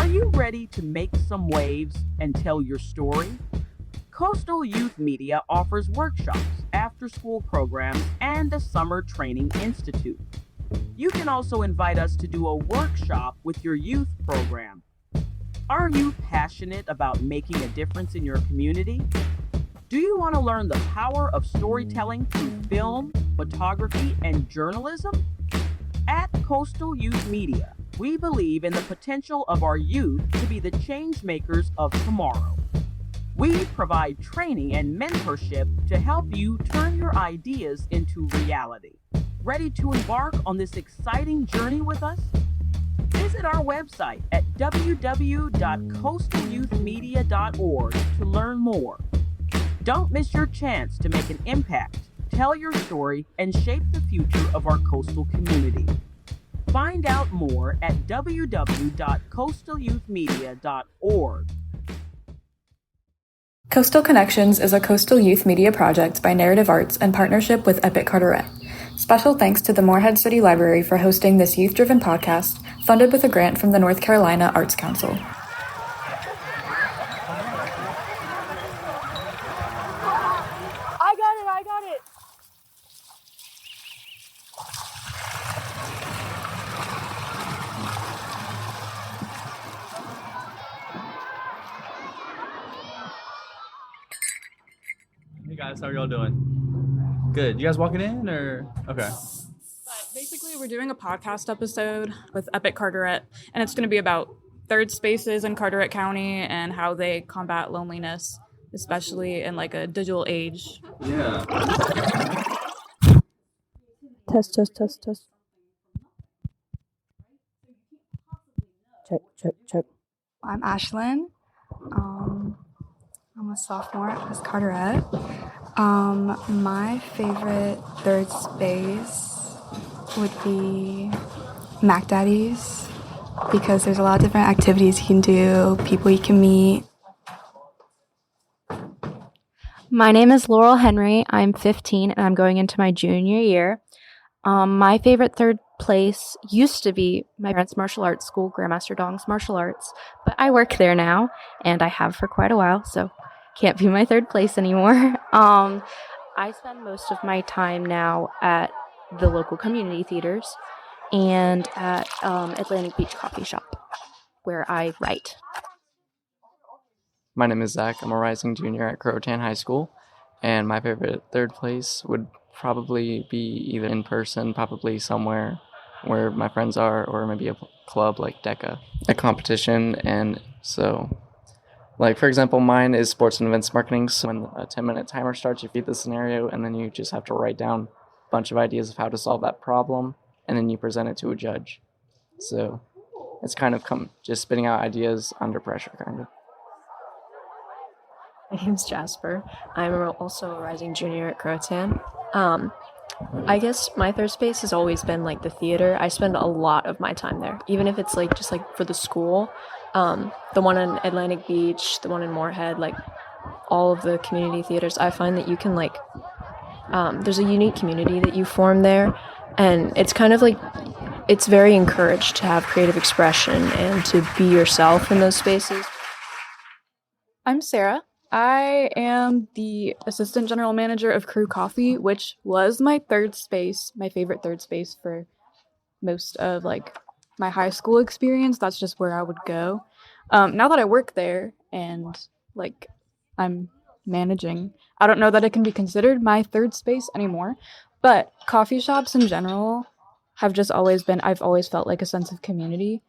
you ready to make some waves and tell your story? Coastal Youth Media offers workshops, after-school programs, and a summer training institute. You can also invite us to do a workshop with your youth program. Are you passionate about making a difference in your community? Do you want to learn the power of storytelling through film, photography, and journalism? At Coastal Youth Media, we believe in the potential of our youth to be the change makers of tomorrow. We provide training and mentorship to help you turn your ideas into reality. Ready to embark on this exciting journey with us? Visit our website at www.coastalyouthmedia.org to learn more. Don't miss your chance to make an impact, tell your story, and shape the future of our coastal community. Find out more at www.coastalyouthmedia.org. Coastal Connections is a coastal youth media project by Narrative Arts in partnership with Epic Carteret. Special thanks to the Morehead City Library for hosting this youth-driven podcast, funded with a grant from the North Carolina Arts Council. I got it. Hey guys, how are y'all doing? Good. You guys walking in or? Okay. But basically, we're doing a podcast episode with Epic Carteret, and it's going to be about third spaces in Carteret County and how they combat loneliness, especially in like a digital age. Yeah. Test. Check. I'm Ashlyn. I'm a sophomore at Carteret. My favorite third space would be Mac Daddy's because there's a lot of different activities you can do, people you can meet. My name is Laurel Henry. I'm 15 and I'm going into my junior year. My favorite third place used to be my parents' martial arts school, Grandmaster Dong's Martial Arts, but I work there now and I have for quite a while, so can't be my third place anymore. I spend most of my time now at the local community theaters and at Atlantic Beach Coffee Shop, where I write. My name is Zach. I'm a rising junior at Croatan High School, and my favorite third place would probably be either in person, probably somewhere where my friends are, or maybe a club like DECA, a competition. And so, like, for example, mine is sports and events marketing. So when a 10-minute timer starts, you feed the scenario, and then you just have to write down a bunch of ideas of how to solve that problem, and then you present it to a judge. So it's kind of just spitting out ideas under pressure, kind of. My name's Jasper. I'm also a rising junior at Croatan. I guess my third space has always been like the theater. I spend a lot of my time there, even if it's like just like for the school. The one in Atlantic Beach, the one in Morehead, like all of the community theaters. I find that you can like, there's a unique community that you form there, and it's kind of like, it's very encouraged to have creative expression and to be yourself in those spaces. I'm Sarah. I am the assistant general manager of Crew Coffee, which was my third space, my favorite third space for most of like my high school experience. That's just where I would go. Now that I work there and like I'm managing, I don't know that it can be considered my third space anymore, but coffee shops in general have just always been, I've always felt like a sense of community.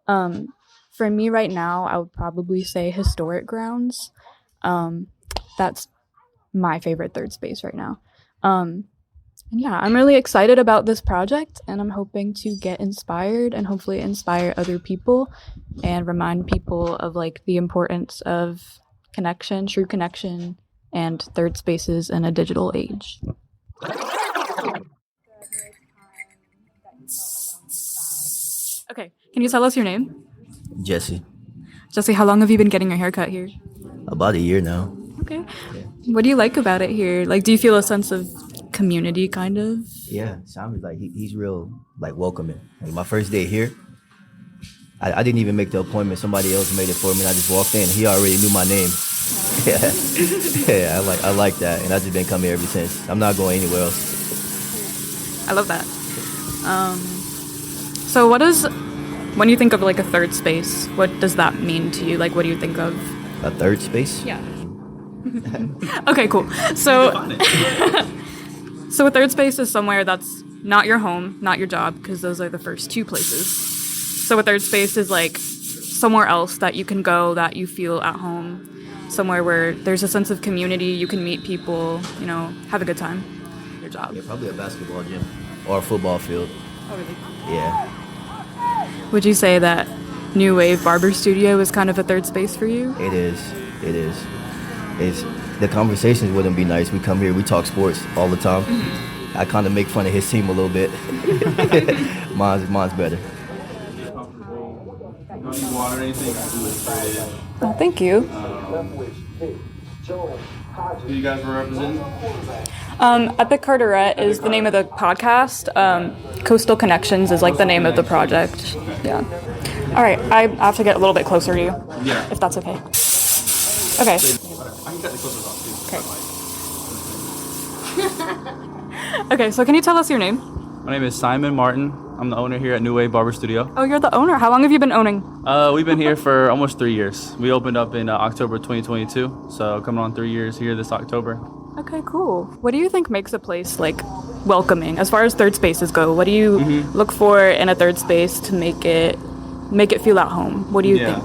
For me right now, I would probably say historic grounds. That's my favorite third space right now. And yeah, I'm really excited about this project, and I'm hoping to get inspired and hopefully inspire other people and remind people of like the importance of connection, true connection, and third spaces in a digital age. Okay, can you tell us your name? Jesse. Jesse, how long have you been getting your hair cut here? About a year now. Okay. Yeah. What do you like about it here? Like, do you feel a sense of community, kind of? Yeah, sounds like he's real, like, welcoming. Like, my first day here, I didn't even make the appointment. Somebody else made it for me, and I just walked in. He already knew my name. Yeah, yeah, I like that, and I've just been coming here ever since. I'm not going anywhere else. I love that. So when you think of like a third space, what does that mean to you? Like, what do you think of? A third space? Yeah. Okay, cool. So, so a third space is somewhere that's not your home, not your job, because those are the first two places. So a third space is like somewhere else that you can go, that you feel at home, somewhere where there's a sense of community, you can meet people, you know, have a good time. Your job. Yeah, probably a basketball gym or a football field. Oh, really? Yeah. Would you say that New Wave Barber Studio is kind of a third space for you? It is. It is. It's the conversations wouldn't be nice. We come here, we talk sports all the time. I kind of make fun of his team a little bit. Mine's better. Water, anything? Oh, thank you. Who you guys were representing? Epic Carteret is the name of the podcast. Coastal Connections is like the name of the project. Yeah. All right, I have to get a little bit closer to you. Yeah. If that's okay. Okay. I can cut the clippers off too. Okay, so can you tell us your name? My name is Simon Martin. I'm the owner here at New Wave Barber Studio. Oh, you're the owner. How long have you been owning? We've been here for almost 3 years. We opened up in October 2022, so coming on 3 years here this October. Okay, cool. What do you think makes a place like welcoming? As far as third spaces go, what do you look for in a third space to make it feel at home? What do you think?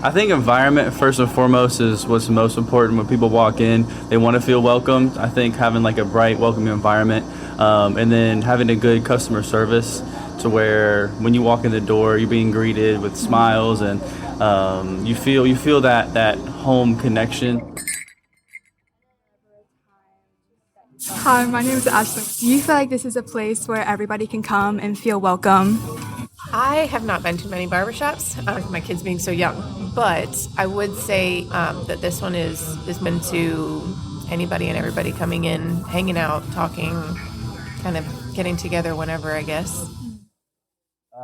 I think environment first and foremost is what's most important. When people walk in, they want to feel welcomed. I think having like a bright, welcoming environment, and then having a good customer service to where when you walk in the door, you're being greeted with smiles and you feel that home connection. Hi, my name is Ashley. Do you feel like this is a place where everybody can come and feel welcome? I have not been to many barbershops, my kids being so young, but I would say that this one is meant to anybody and everybody coming in, hanging out, talking, kind of getting together whenever, I guess.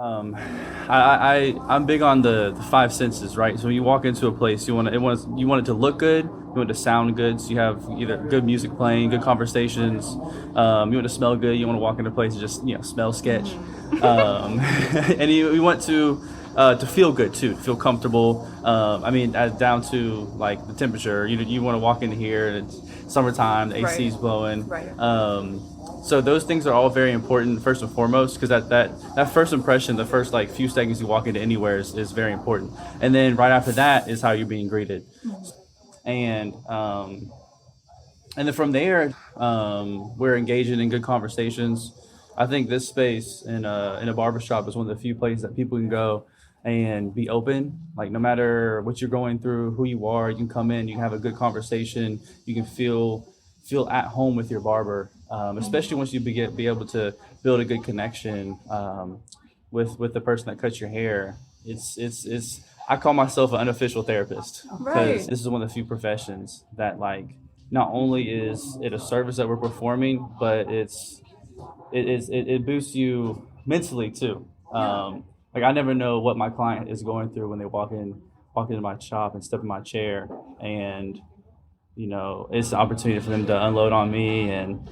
I'm big on the five senses, right? So when you walk into a place, you want it to look good, you want it to sound good, so you have either good music playing, good conversations. You want it to smell good. You want to walk into a place and just smell sketch, and you want to feel good too, to feel comfortable. Down to like the temperature. You want to walk in here and it's summertime, the AC's blowing. Right. So those things are all very important first and foremost, because that first impression, the first like few seconds you walk into anywhere is very important. And then right after that is how you're being greeted. And then from there, we're engaging in good conversations. I think this space in a barbershop is one of the few places that people can go and be open. Like no matter what you're going through, who you are, you can come in, you can have a good conversation, you can feel at home with your barber. Especially once you be able to build a good connection with the person that cuts your hair. It's I call myself an unofficial therapist, because this is one of the few professions that like not only is it a service that we're performing, but it boosts you mentally too. Like I never know what my client is going through when they walk into my shop and step in my chair, and it's an opportunity for them to unload on me, and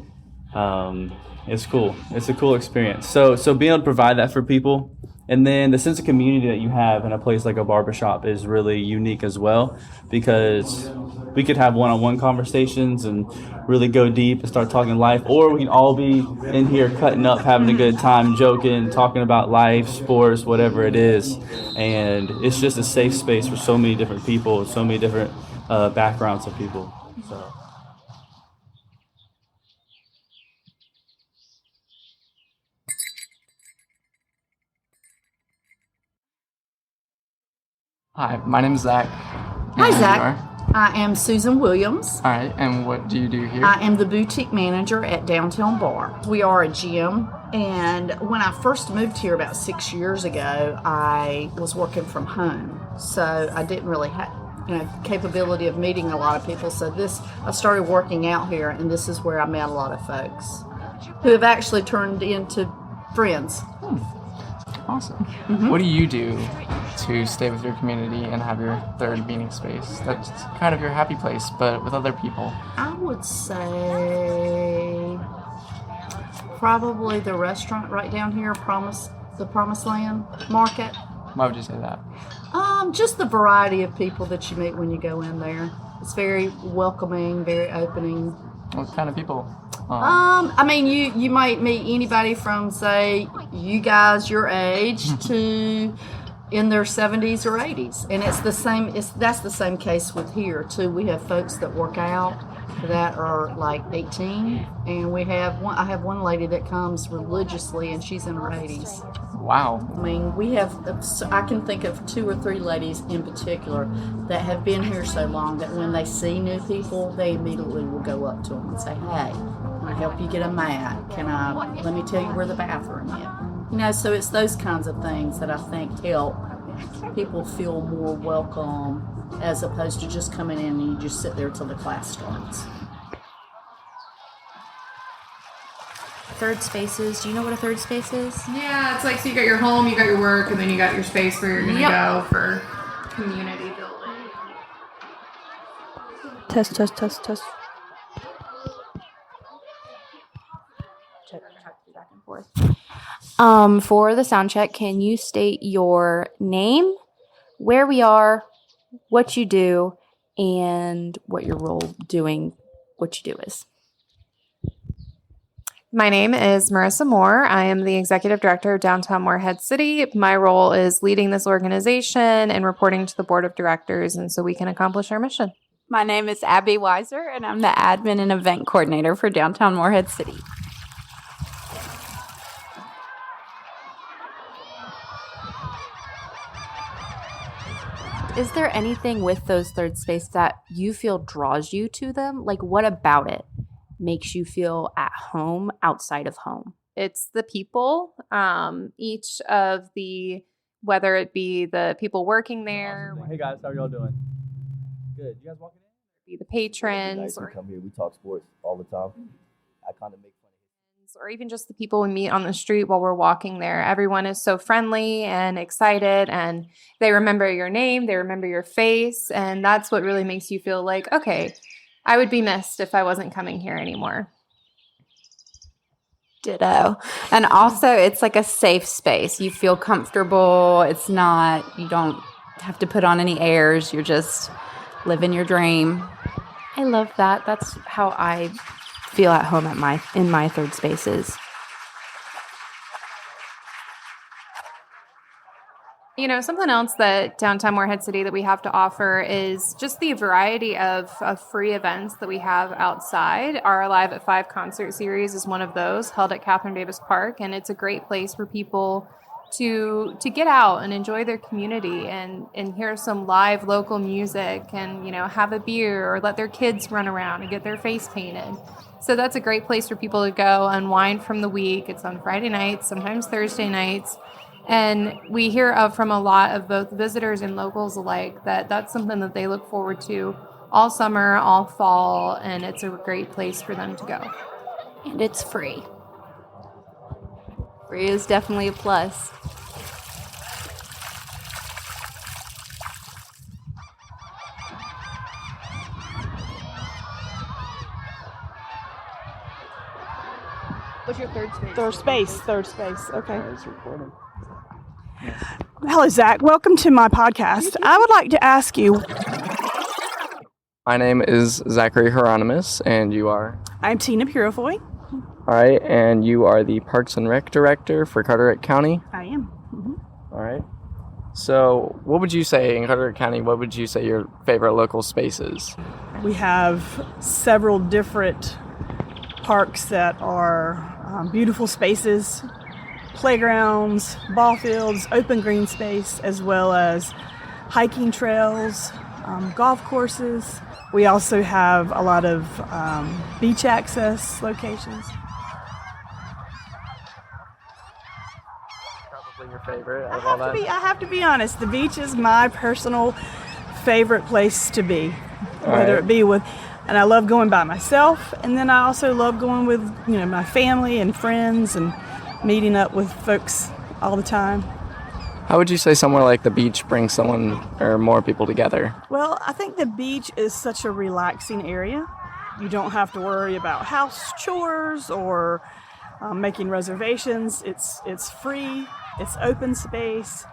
it's cool. It's a cool experience. So being able to provide that for people, and then the sense of community that you have in a place like a barbershop is really unique as well, because we could have one-on-one conversations and really go deep and start talking life, or we can all be in here cutting up, having a good time, joking, talking about life, sports, whatever it is. And it's just a safe space for so many different people, so many different backgrounds of people. So. Hi, my name is Zach. Hi, Zach. I am Susan Williams. All right, and what do you do here? I am the boutique manager at Downtown Bar. We are a gym, and when I first moved here about 6 years ago, I was working from home, so I didn't really have capability of meeting a lot of people. So I started working out here, and this is where I met a lot of folks who have actually turned into friends. Awesome. Mm-hmm. What do you do to stay with your community and have your third meeting space? That's kind of your happy place, but with other people. I would say probably the restaurant right down here, the Promised Land Market. Why would you say that? Just the variety of people that you meet when you go in there. It's very welcoming, very opening. What kind of people? I mean, you might meet anybody from, say, you guys your age to in their 70s or 80s, and it's the same. That's the same case with here too. We have folks that work out that are like 18, and I have one lady that comes religiously, and she's in her 80s. Wow. I mean, I can think of 2 or 3 ladies in particular that have been here so long that when they see new people, they immediately will go up to them and say, hey, can I help you get a mat? Let me tell you where the bathroom is? So it's those kinds of things that I think help people feel more welcome as opposed to just coming in and you just sit there till the class starts. Third spaces. Do you know what a third space is? Yeah, it's like, so you got your home, you got your work, and then you got your space where you're going to go for community building. Test. Check back and forth. For the sound check, can you state your name, where we are, what you do, and what your role doing what you do is? My name is Marissa Moore. I am the Executive Director of Downtown Morehead City. My role is leading this organization and reporting to the Board of Directors, and so we can accomplish our mission. My name is Abby Weiser, and I'm the Admin and Event Coordinator for Downtown Morehead City. Is there anything with those third space that you feel draws you to them? Like, what about it makes you feel at home outside of home? It's the people, each of the, whether it be the people working there. Hey guys, how are y'all doing? Good. You guys walking in? Be the patrons. Nice. We come here, we talk sports all the time. I kind of make fun of or even just the people we meet on the street while we're walking there. Everyone is so friendly and excited, and they remember your name, they remember your face, and that's what really makes you feel like, okay, I would be missed if I wasn't coming here anymore. Ditto. And also, it's like a safe space. You feel comfortable. It's not, you don't have to put on any airs. You're just living your dream. I love that. That's how I feel at home in my third spaces. You know, something else that Downtown Morehead City that we have to offer is just the variety of free events that we have outside. Our Alive at 5 concert series is one of those, held at Catherine Davis Park, and it's a great place for people to get out and enjoy their community and hear some live local music and, you know, have a beer or let their kids run around and get their face painted. So that's a great place for people to go unwind from the week. It's on Friday nights, sometimes Thursday nights. And we hear from a lot of both visitors and locals alike that that's something that they look forward to all summer, all fall, and it's a great place for them to go. And it's free. Free is definitely a plus. What's your third space? Third space. Okay. Hello, Zach. Welcome to my podcast. I would like to ask you. My name is Zachary Hieronymus, and you are? I'm Tina Purifoy. All right, and you are the Parks and Rec Director for Carteret County? I am. Mm-hmm. All right. So what would you say, in Carteret County, what would you say your favorite local space is? We have several different parks that are beautiful spaces, playgrounds, ball fields, open green space, as well as hiking trails, golf courses. We also have a lot of beach access locations. Probably your favorite of all that? I have to be honest. The beach is my personal favorite place to be, whether it be with, and I love going by myself, and then I also love going with, you know, my family and friends and meeting up with folks all the time. How would you say somewhere like the beach brings someone or more people together? Well, I think the beach is such a relaxing area. You don't have to worry about house chores or making reservations. It's free, it's open space,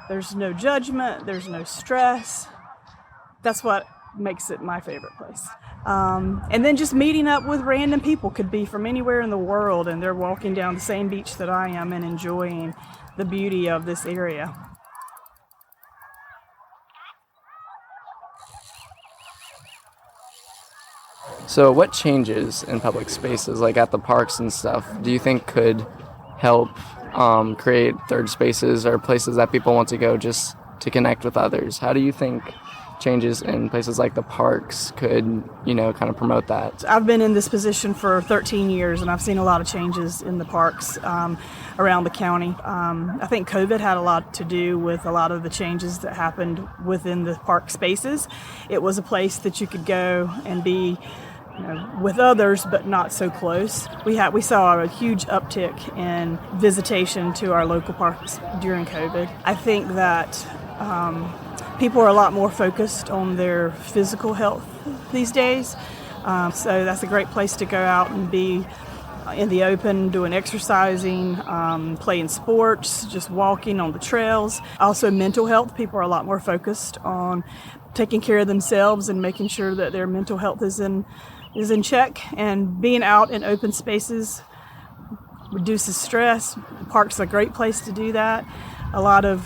there's no judgment, there's no stress. That's what makes it my favorite place. And then just meeting up with random people, could be from anywhere in the world, and they're walking down the same beach that I am and enjoying the beauty of this area. So what changes in public spaces, like at the parks and stuff, do you think could help create third spaces or places that people want to go just to connect with others? How do you think changes in places like the parks could, kind of promote that? I've been in this position for 13 years, and I've seen a lot of changes in the parks around the county. I think COVID had a lot to do with a lot of the changes that happened within the park spaces. It was a place that you could go and be with others, but not so close. We saw a huge uptick in visitation to our local parks during COVID. I think that people are a lot more focused on their physical health these days. So that's a great place to go out and be in the open, doing exercising, playing sports, just walking on the trails. Also mental health, people are a lot more focused on taking care of themselves and making sure that their mental health is in check, and being out in open spaces reduces stress. The park's a great place to do that. A lot of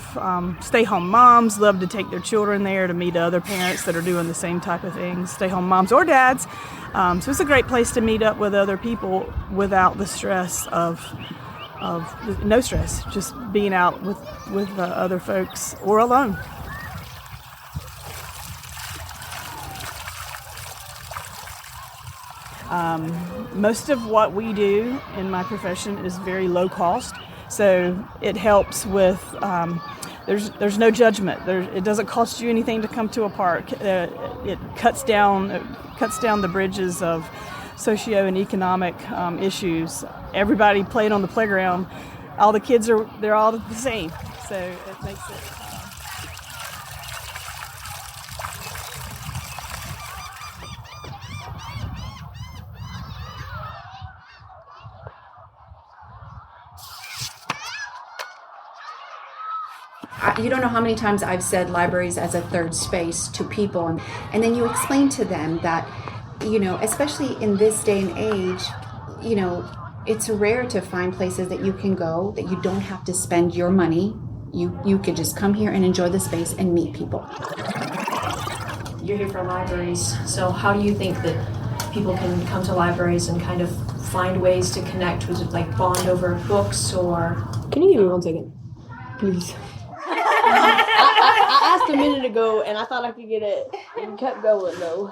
stay-home moms love to take their children there to meet other parents that are doing the same type of things, stay-home moms or dads. So it's a great place to meet up with other people without the stress of no stress, just being out with other folks or alone. Most of what we do in my profession is very low cost, so it helps with, there's no judgment. It doesn't cost you anything to come to a park. It cuts down the bridges of socio and economic issues. Everybody played on the playground. All the kids they're all the same, so it makes it. You don't know how many times I've said libraries as a third space to people, and then you explain to them that, especially in this day and age, it's rare to find places that you can go that you don't have to spend your money. You could just come here and enjoy the space and meet people. You're here for libraries, so how do you think that people can come to libraries and kind of find ways to connect? Was it like bond over books, or? Can you give me 1 second, please? I asked a minute ago, and I thought I could get it, and kept going though.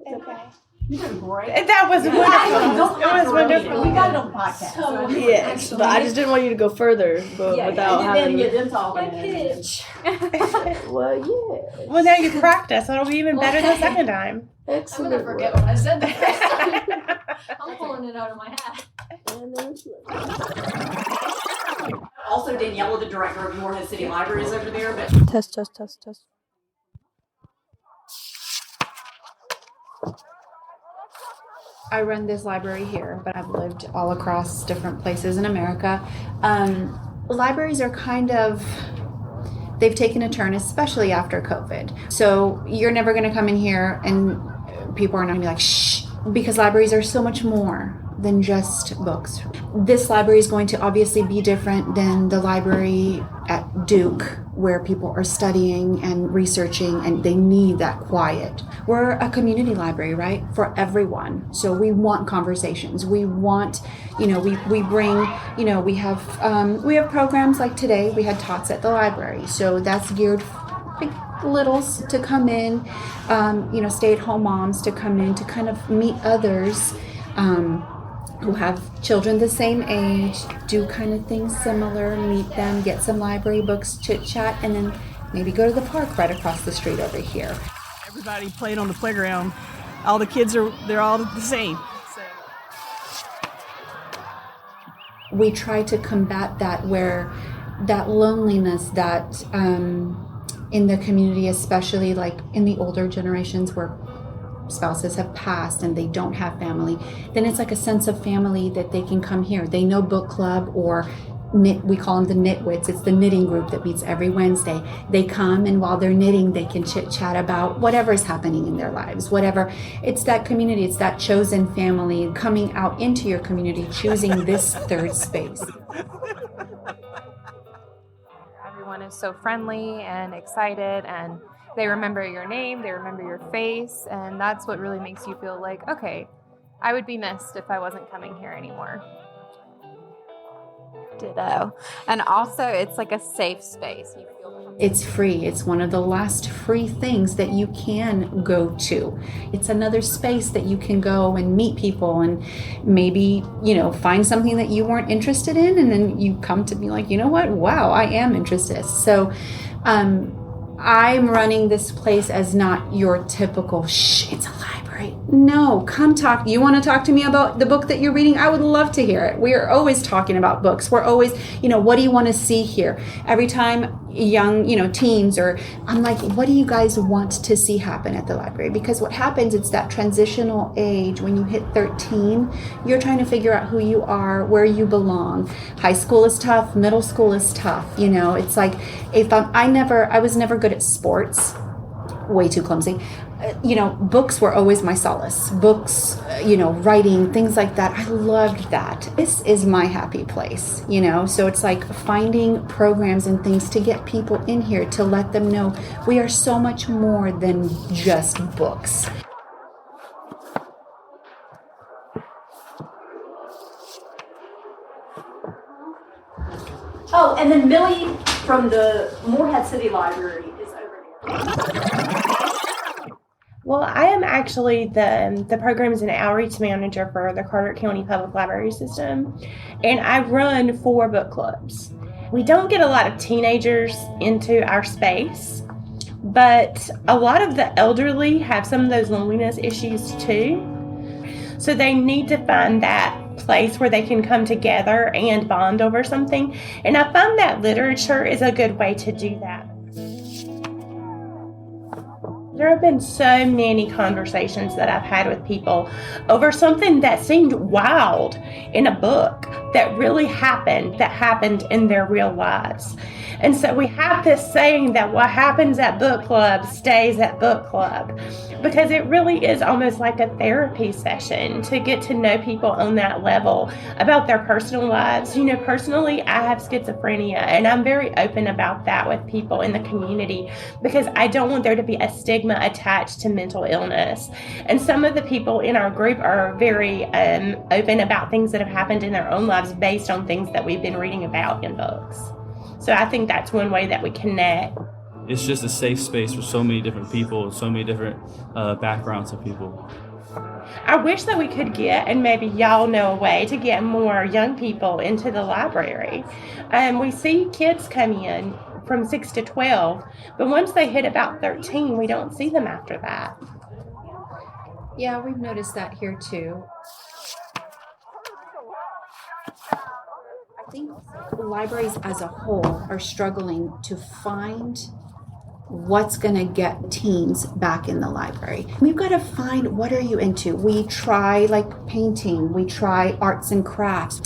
It's okay. You did great. That was wonderful. It was wonderful. We got it on podcast. So, yes, but I just didn't want you to go further, without having get them talking. my pitch. Well, yeah. Well, now you practice, so it'll be even better the second time. Excellent. I'm gonna forget what I said the first time. I'm pulling it out of my hat. Also, Daniela, the director of Morehead City Library, is over there. But Test. I run this library here, but I've lived all across different places in America. Libraries are they've taken a turn, especially after COVID. So you're never going to come in here and people are not going to be like, shh, because libraries are so much more than just books. This library is going to obviously be different than the library at Duke, where people are studying and researching and they need that quiet. We're a community library, right? For everyone. So we want conversations. We want, we bring, we have programs like today. We had Tots at the library. So that's geared for littles to come in, stay-at-home moms to come in to kind of meet others who have children the same age, do kind of things similar, meet them, get some library books, chit-chat, and then maybe go to the park right across the street over here. Everybody played on the playground. All the kids they're all the same. So. We try to combat that where that loneliness that in the community, especially like in the older generations where spouses have passed and they don't have family, then it's like a sense of family that they can come here. They know book club or knit, we call them the knitwits. It's the knitting group that meets every Wednesday. They come, and while they're knitting, they can chit chat about whatever is happening in their lives, whatever. It's that community, it's that chosen family coming out into your community, choosing this third space. Everyone is so friendly and excited, and they remember your name, they remember your face, and that's what really makes you feel like, okay, I would be missed if I wasn't coming here anymore. Ditto. And also, it's like a safe space. You feel It's free. It's one of the last free things that you can go to. It's another space that you can go and meet people and maybe, find something that you weren't interested in, and then you come to be like, you know what? Wow, I am interested. So I'm running this place as not your typical, shh, it's a library. No, come talk. You want to talk to me about the book that you're reading? I would love to hear it. We are always talking about books. We're always, what do you want to see here? Every time young, teens, or I'm like, what do you guys want to see happen at the library? Because what happens, it's that transitional age. When you hit 13, you're trying to figure out who you are, where you belong. High school is tough. Middle school is tough. It's like, I was never good at sports. Way too clumsy. Books were always my solace. Books, writing, things like that. I loved that. This is my happy place, So it's like finding programs and things to get people in here, to let them know we are so much more than just books. Oh, and then Millie from the Morehead City Library is over there. Well, I am actually the Programs and Outreach Manager for the Carteret County Public Library System, and I run 4 book clubs. We don't get a lot of teenagers into our space, but a lot of the elderly have some of those loneliness issues too. So they need to find that place where they can come together and bond over something. And I find that literature is a good way to do that. There have been so many conversations that I've had with people over something that seemed wild in a book that really happened in their real lives. And so we have this saying that what happens at book club stays at book club, because it really is almost like a therapy session to get to know people on that level about their personal lives. Personally, I have schizophrenia, and I'm very open about that with people in the community because I don't want there to be a stigma attached to mental illness. And some of the people in our group are very open about things that have happened in their own lives based on things that we've been reading about in books. So I think that's one way that we connect. It's just a safe space for so many different people, so many different backgrounds of people. I wish that we could get, and maybe y'all know a way to get more young people into the library. We see kids come in from 6 to 12, but once they hit about 13, we don't see them after that. Yeah, we've noticed that here too. I think libraries as a whole are struggling to find what's going to get teens back in the library. We've got to find, what are you into? We try like painting, we try arts and crafts,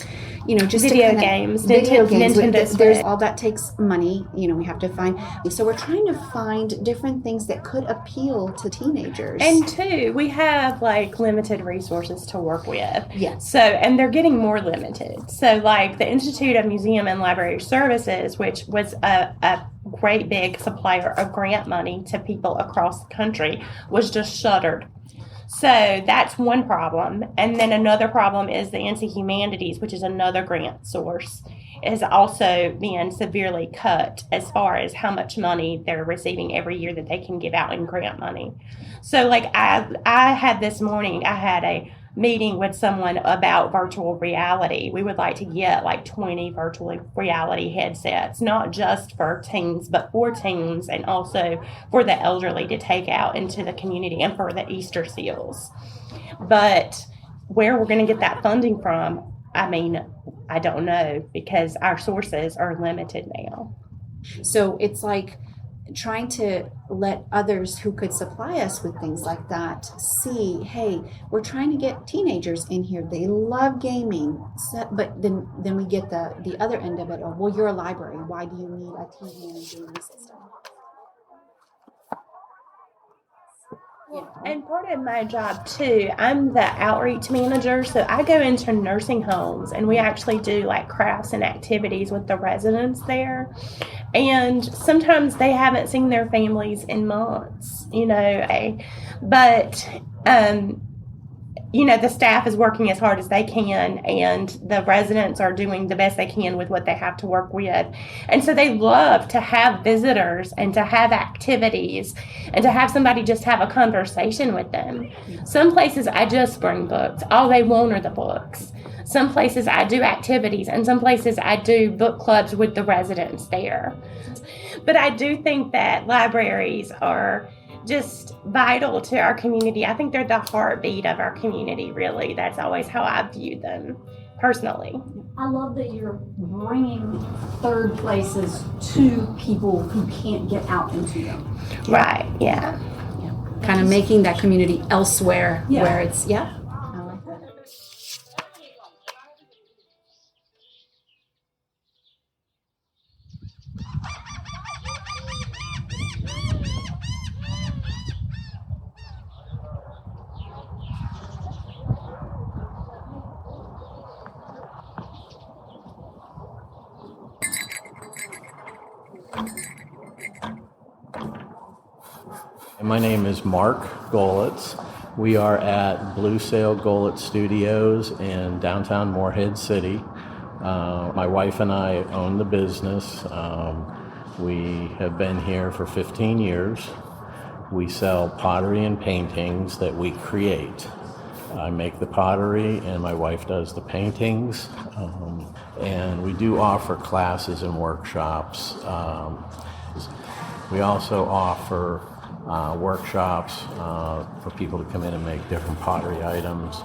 just video games. There's all that takes money, we have to find. So we're trying to find different things that could appeal to teenagers. And two, we have like limited resources to work with. Yes. So, and they're getting more limited. So like the Institute of Museum and Library Services, which was a great big supplier of grant money to people across the country, was just shuttered. So that's one problem. And then another problem is the NC Humanities, which is another grant source, is also being severely cut as far as how much money they're receiving every year that they can give out in grant money. So like I had this morning, I had a meeting with someone about virtual reality. We would like to get like 20 virtual reality headsets, not just for teens, but for teens and also for the elderly to take out into the community and for the Easter seals. But where we're going to get that funding from, I mean, I don't know because our sources are limited now. So it's like trying to let others who could supply us with things like that see, hey, we're trying to get teenagers in here. They love gaming. So, but then we get the other end of it. Oh, well, you're a library. Why do you need a TV and a gaming system? And part of my job too, I'm the outreach manager, so I go into nursing homes and we actually do like crafts and activities with the residents there. And sometimes they haven't seen their families in months, but the staff is working as hard as they can, and the residents are doing the best they can with what they have to work with. And so they love to have visitors and to have activities and to have somebody just have a conversation with them. Some places I just bring books. All they want are the books. Some places I do activities, and some places I do book clubs with the residents there. But I do think that libraries are just vital to our community. I think they're the heartbeat of our community, really. That's always how I view them personally. I love that you're bringing third places to people who can't get out into them. Right, yeah. Kind of making that community elsewhere where it's, My name is Mark Golitz. We are at Blue Sail Golitz Studios in downtown Morehead City. My wife and I own the business. We have been here for 15 years. We sell pottery and paintings that we create. I make the pottery and my wife does the paintings. And we do offer classes and workshops. We also offer workshops for people to come in and make different pottery items.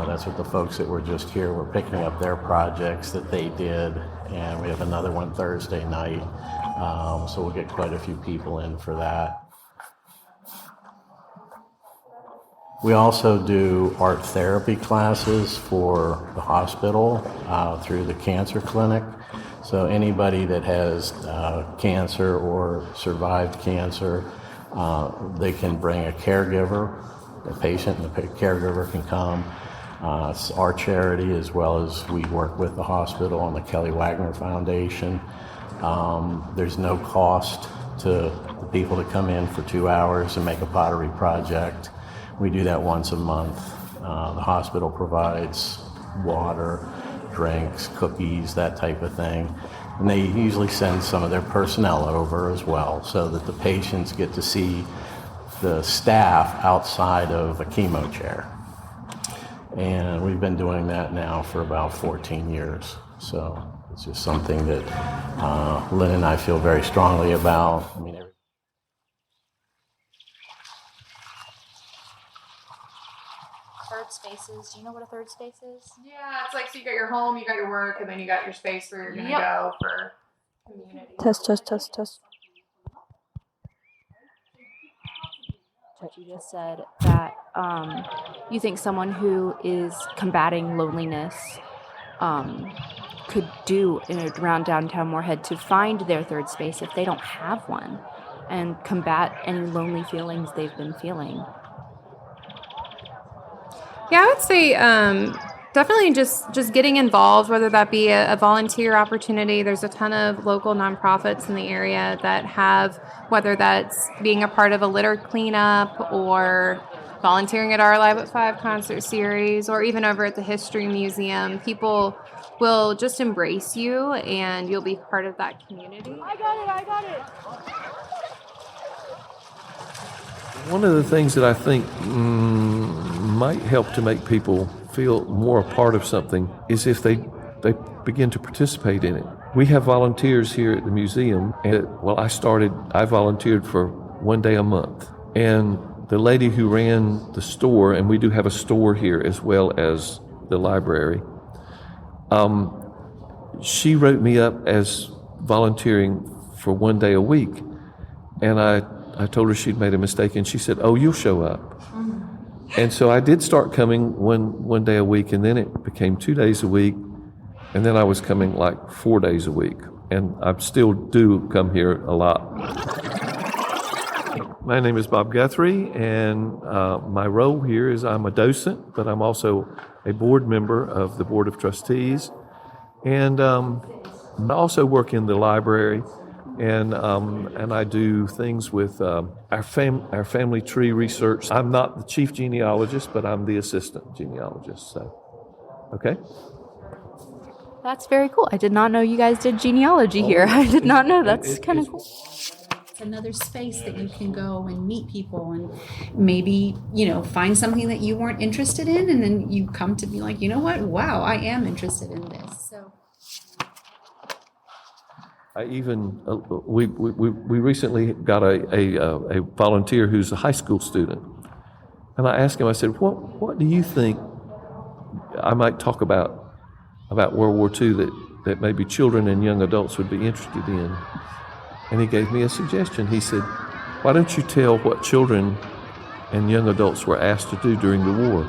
That's what the folks that were just here were picking up their projects that they did, and we have another one Thursday night, so we'll get quite a few people in for that. We also do art therapy classes for the hospital through the cancer clinic. So anybody that has cancer or survived cancer, they can bring a caregiver, a patient and the caregiver can come. It's our charity, as well as we work with the hospital and the Kelly Wagner Foundation. There's no cost to the people to come in for 2 hours and make a pottery project. We do that once a month. The hospital provides water, drinks, cookies, that type of thing. And they usually send some of their personnel over as well, so that the patients get to see the staff outside of a chemo chair. And we've been doing that now for about 14 years. So it's just something that Lynn and I feel very strongly about. I mean, third spaces. Do you know what a third space is? Yeah, it's like, so you got your home, you got your work, and then you got your space where you're going to go for community. Test. What you just said, that you think someone who is combating loneliness could do around downtown Morehead to find their third space if they don't have one, and combat any lonely feelings they've been feeling. Yeah, I would say definitely just getting involved, whether that be a volunteer opportunity. There's a ton of local nonprofits in the area that have, whether that's being a part of a litter cleanup or volunteering at our Live at 5 concert series, or even over at the History Museum. People will just embrace you and you'll be part of that community. I got it. One of the things that I think might help to make people feel more a part of something is if they begin to participate in it. We have volunteers here at the museum, and I volunteered for 1 day a month. And the lady who ran the store, and we do have a store here as well as the library, she wrote me up as volunteering for 1 day a week. And I told her she'd made a mistake, and she said, "Oh, you'll show up." And so I did start coming one day a week, and then it became 2 days a week, and then I was coming like 4 days a week. And I still do come here a lot. My name is Bob Guthrie, and my role here is I'm a docent, but I'm also a board member of the Board of Trustees. And I also work in the library, and I do things with our family tree research. I'm not the chief genealogist, but I'm the assistant genealogist. So, okay. That's very cool. I did not know you guys did genealogy here. I did not know. That's kind of cool. It's another space that you can go and meet people and maybe, find something that you weren't interested in, and then you come to be like, you know what? Wow, I am interested in this. So I even we recently got a volunteer who's a high school student, and I asked him. I said, "What do you think I might talk about World War II that maybe children and young adults would be interested in?" And he gave me a suggestion. He said, "Why don't you tell what children and young adults were asked to do during the war?"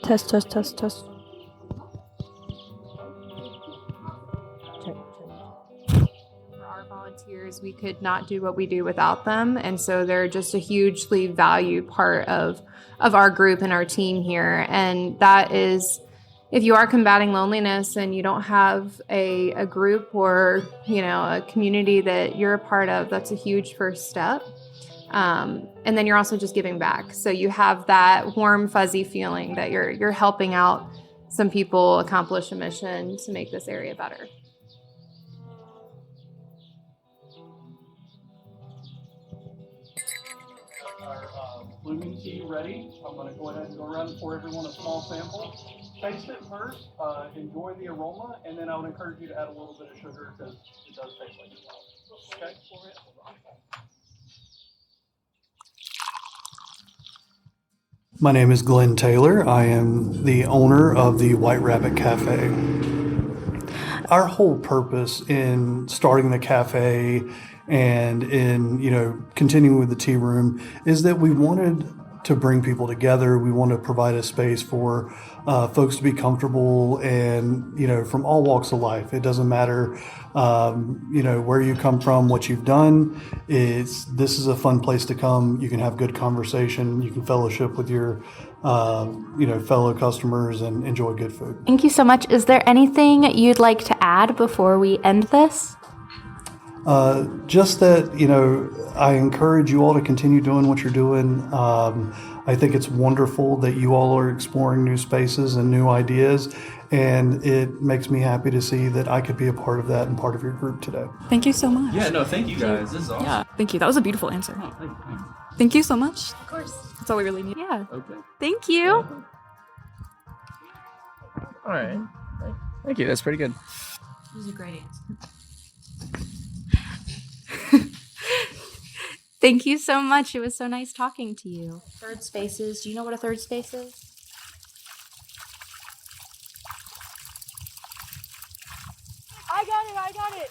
Test, test, test, test. For our volunteers, we could not do what we do without them, and so they're just a hugely valued part of our group and our team here. And that is, if you are combating loneliness and you don't have a group or a community that you're a part of, that's a huge first step. And then you're also just giving back. So you have that warm, fuzzy feeling that you're helping out some people accomplish a mission to make this area better. Our blooming tea ready. I'm going to go ahead and go around and pour everyone a small sample. Taste it first, enjoy the aroma, and then I would encourage you to add a little bit of sugar because it does taste like it. Okay, pour it. My name is Glenn Taylor. I am the owner of the White Rabbit Cafe. Our whole purpose in starting the cafe and in, continuing with the tea room is that we wanted to bring people together. We want to provide a space for folks to be comfortable and, from all walks of life. It doesn't matter, where you come from, what you've done. This is a fun place to come. You can have good conversation. You can fellowship with your, fellow customers and enjoy good food. Thank you so much. Is there anything you'd like to add before we end this? Just that, I encourage you all to continue doing what you're doing. I think it's wonderful that you all are exploring new spaces and new ideas, and it makes me happy to see that I could be a part of that and part of your group today. Thank you so much. Yeah, no, thank you guys. This is awesome. Yeah, thank you. That was a beautiful answer. Oh, thank you. Thank you so much. of course. That's all we really need. Yeah. Okay. Thank you. All right. Thank you. That's pretty good. That was a great answer. Thank you so much. It was so nice talking to you. Third spaces. Do you know what a third space is? I got it.